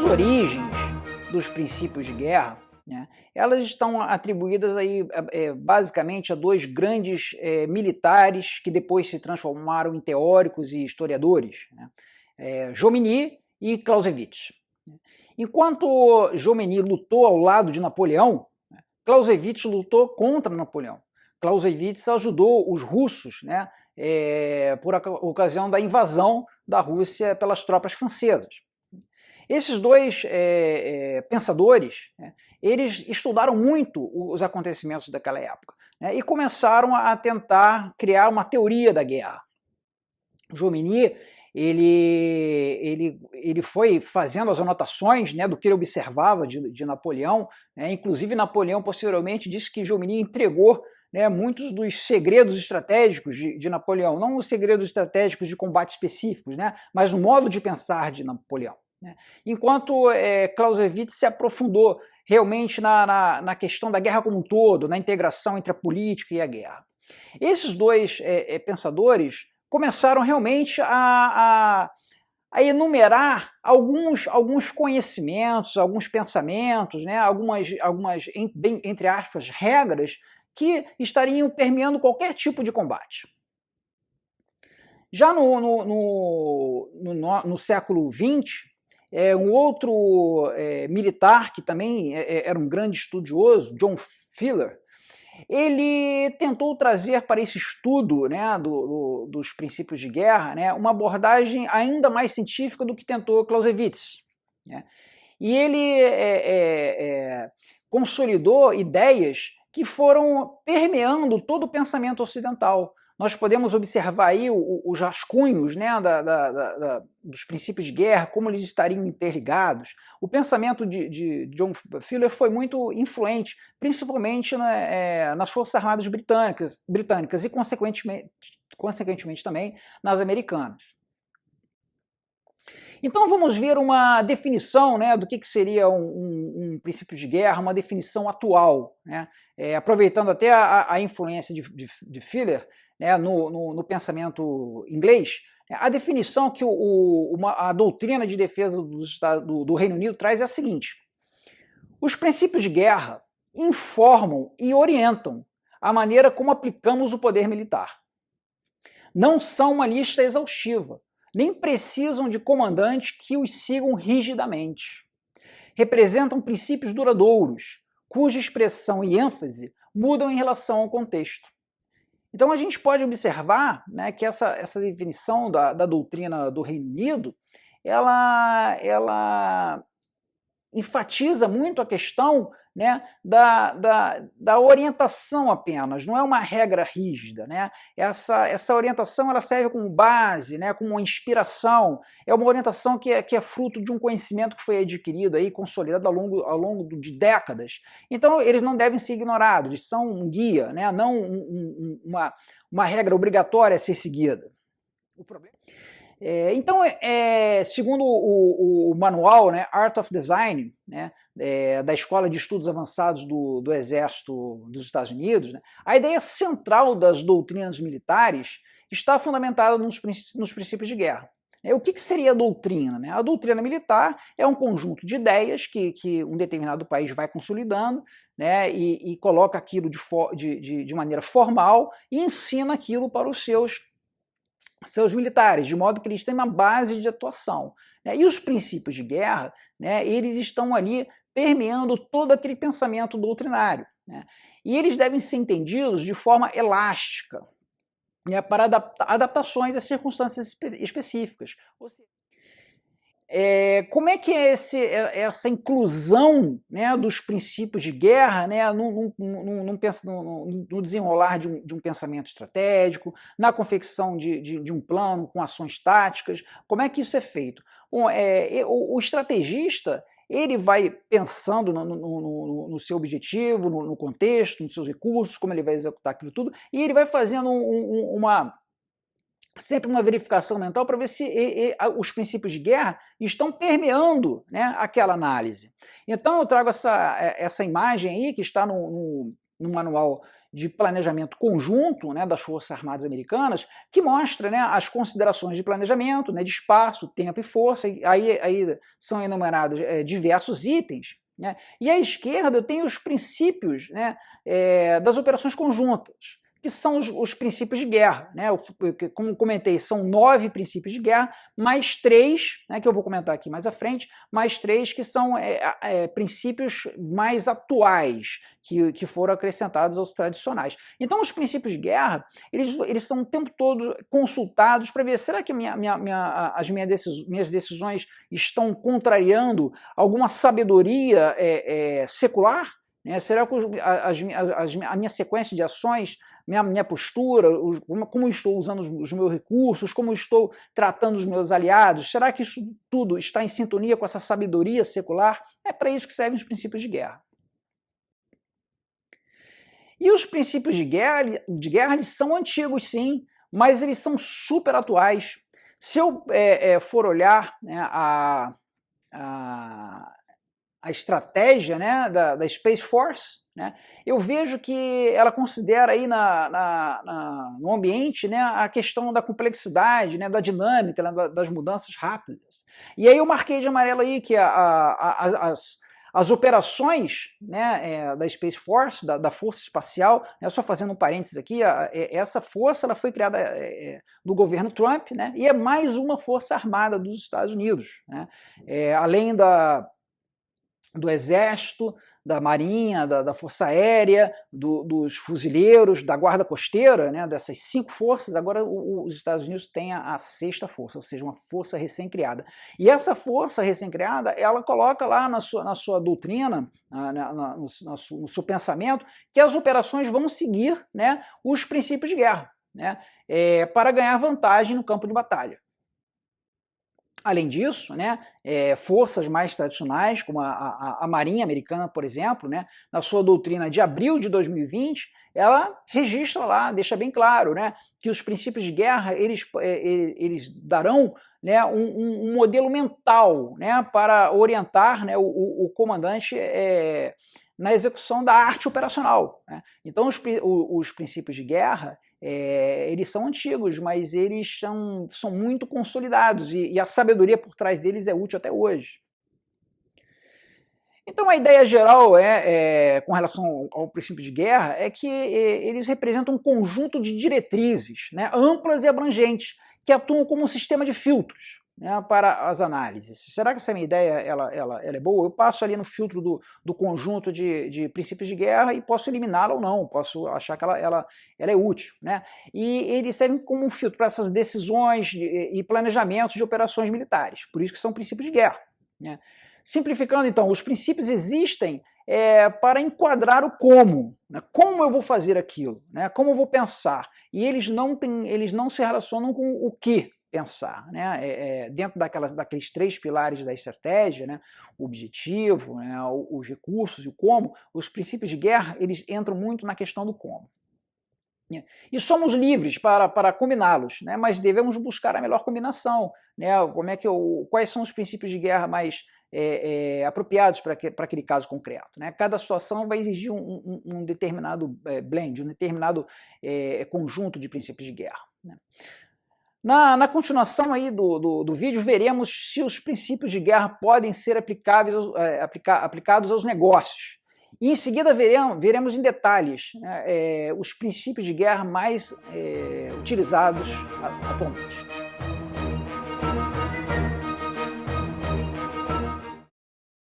origens dos princípios de guerra, né, elas estão atribuídas aí, basicamente a dois grandes militares que depois se transformaram em teóricos e historiadores, né, Jomini e Clausewitz. Enquanto Jomini lutou ao lado de Napoleão, Clausewitz lutou contra Napoleão. Clausewitz ajudou os russos, né, por ocasião da invasão da Rússia pelas tropas francesas. Esses dois pensadores, né, eles estudaram muito os acontecimentos daquela época, né, e começaram a tentar criar uma teoria da guerra. Jomini ele foi fazendo as anotações, né, do que ele observava de Napoleão, né, inclusive Napoleão posteriormente disse que Jomini entregou, né, muitos dos segredos estratégicos de Napoleão, não os segredos estratégicos de combate específicos, né, mas o modo de pensar de Napoleão. Né. Enquanto Clausewitz se aprofundou realmente na questão da guerra como um todo, na integração entre a política e a guerra. Esses dois pensadores começaram realmente a enumerar alguns conhecimentos, alguns pensamentos, né, algumas entre aspas, regras que estariam permeando qualquer tipo de combate. Já no século XX, um outro militar que também era um grande estudioso, John Fuller, ele tentou trazer para esse estudo, né, dos princípios de guerra, né, uma abordagem ainda mais científica do que tentou Clausewitz. Né? E ele consolidou ideias que foram permeando todo o pensamento ocidental. Nós podemos observar aí os rascunhos, né, dos princípios de guerra, como eles estariam interligados. O pensamento de John Fuller foi muito influente, principalmente nas Forças Armadas britânicas e, consequentemente também, nas americanas. Então vamos ver uma definição, né, do que seria um princípio de guerra, uma definição atual, né, aproveitando até a influência de Fuller, né, no pensamento inglês. A definição que a doutrina de defesa do Reino Unido traz é a seguinte: os princípios de guerra informam e orientam a maneira como aplicamos o poder militar. Não são uma lista exaustiva, nem precisam de comandantes que os sigam rigidamente. Representam princípios duradouros, cuja expressão e ênfase mudam em relação ao contexto. Então a gente pode observar, né, que essa definição da doutrina do Reino Unido, ela enfatiza muito a questão, né, da orientação apenas, não é uma regra rígida. Né? Essa orientação ela serve como base, né, como uma inspiração, é uma orientação que é fruto de um conhecimento que foi adquirido, aí, consolidado ao longo de décadas. Então eles não devem ser ignorados, eles são um guia, né, não uma regra obrigatória a ser seguida. O problema... Então, segundo o manual, né, Art of Design, né, da Escola de Estudos Avançados do Exército dos Estados Unidos, né, a ideia central das doutrinas militares está fundamentada nos princípios de guerra. O que seria a doutrina? Né? A doutrina militar é um conjunto de ideias que um determinado país vai consolidando, né, e coloca aquilo de maneira formal e ensina aquilo para os seus militares, de modo que eles têm uma base de atuação. Né? E os princípios de guerra, né, eles estão ali permeando todo aquele pensamento doutrinário. Né? E eles devem ser entendidos de forma elástica, né, para adaptações às circunstâncias específicas. Ou seja, como é que é essa inclusão, né, dos princípios de guerra, né, no desenrolar de um pensamento estratégico, na confecção de um plano com ações táticas? Como é que isso é feito? Bom, o estrategista ele vai pensando no seu objetivo, no contexto, nos seus recursos, como ele vai executar aquilo tudo, e ele vai fazendo sempre uma verificação mental para ver se os princípios de guerra estão permeando, né, aquela análise. Então eu trago essa imagem aí que está no manual de planejamento conjunto, né, das Forças Armadas Americanas, que mostra, né, as considerações de planejamento, né, de espaço, tempo e força, e aí são enumerados diversos itens, né, e à esquerda eu tenho os princípios, né, das operações conjuntas, que são os princípios de guerra, né? Como comentei, são 9 princípios de guerra, mais 3, né, que eu vou comentar aqui mais à frente, mais 3 que são princípios mais atuais, que foram acrescentados aos tradicionais. Então, os princípios de guerra, eles são o tempo todo consultados para ver, será que as minhas decisões estão contrariando alguma sabedoria secular? Será que a minha sequência de ações, minha postura, como eu estou usando os meus recursos, como eu estou tratando os meus aliados, será que isso tudo está em sintonia com essa sabedoria secular? É para isso que servem os princípios de guerra. E os princípios de guerra eles são antigos, sim, mas eles são super atuais. Se eu for olhar, né, a estratégia, né, da Space Force, né, eu vejo que ela considera aí no ambiente, né, a questão da complexidade, né, da dinâmica, né, das mudanças rápidas. E aí eu marquei de amarelo aí que as operações, né, da Space Force, da Força Espacial, né, só fazendo um parênteses aqui, essa força ela foi criada do governo Trump, né, e é mais uma força armada dos Estados Unidos, né, além do Exército, da Marinha, da Força Aérea, dos fuzileiros, da Guarda Costeira, né, dessas 5 forças, agora os Estados Unidos têm a 6ª força, ou seja, uma força recém-criada. E essa força recém-criada, ela coloca lá na sua doutrina, no seu pensamento, que as operações vão seguir, né, os princípios de guerra, né, para ganhar vantagem no campo de batalha. Além disso, né, forças mais tradicionais, como a Marinha Americana, por exemplo, né, na sua doutrina de abril de 2020, ela registra lá, deixa bem claro, né, que os princípios de guerra eles darão, né, um modelo mental, né, para orientar, né, o comandante na execução da arte operacional, né. Então, os princípios de guerra eles são antigos, mas eles são muito consolidados e a sabedoria por trás deles é útil até hoje. Então a ideia geral com relação ao princípio de guerra é que eles representam um conjunto de diretrizes, né, amplas e abrangentes, que atuam como um sistema de filtros, né, para as análises. Será que essa minha ideia ela é boa? Eu passo ali no filtro do conjunto de princípios de guerra e posso eliminá-la ou não, posso achar que ela é útil, né? E eles servem como um filtro para essas decisões e planejamentos de operações militares, por isso que são princípios de guerra, né? Simplificando, então, os princípios existem para enquadrar o como, né? Como eu vou fazer aquilo, né? Como eu vou pensar, e eles não se relacionam com o que pensar, né? Dentro daqueles 3 pilares da estratégia, né? O objetivo, né? Os recursos e o como, os princípios de guerra eles entram muito na questão do como. E somos livres para combiná-los, né? Mas devemos buscar a melhor combinação, né? Quais são os princípios de guerra mais apropriados para aquele caso concreto, né? Cada situação vai exigir um determinado blend, um determinado conjunto de princípios de guerra, né? Na continuação aí do vídeo, veremos se os princípios de guerra podem ser aplicados aos negócios. E em seguida veremos em detalhes, né, os princípios de guerra mais utilizados atualmente.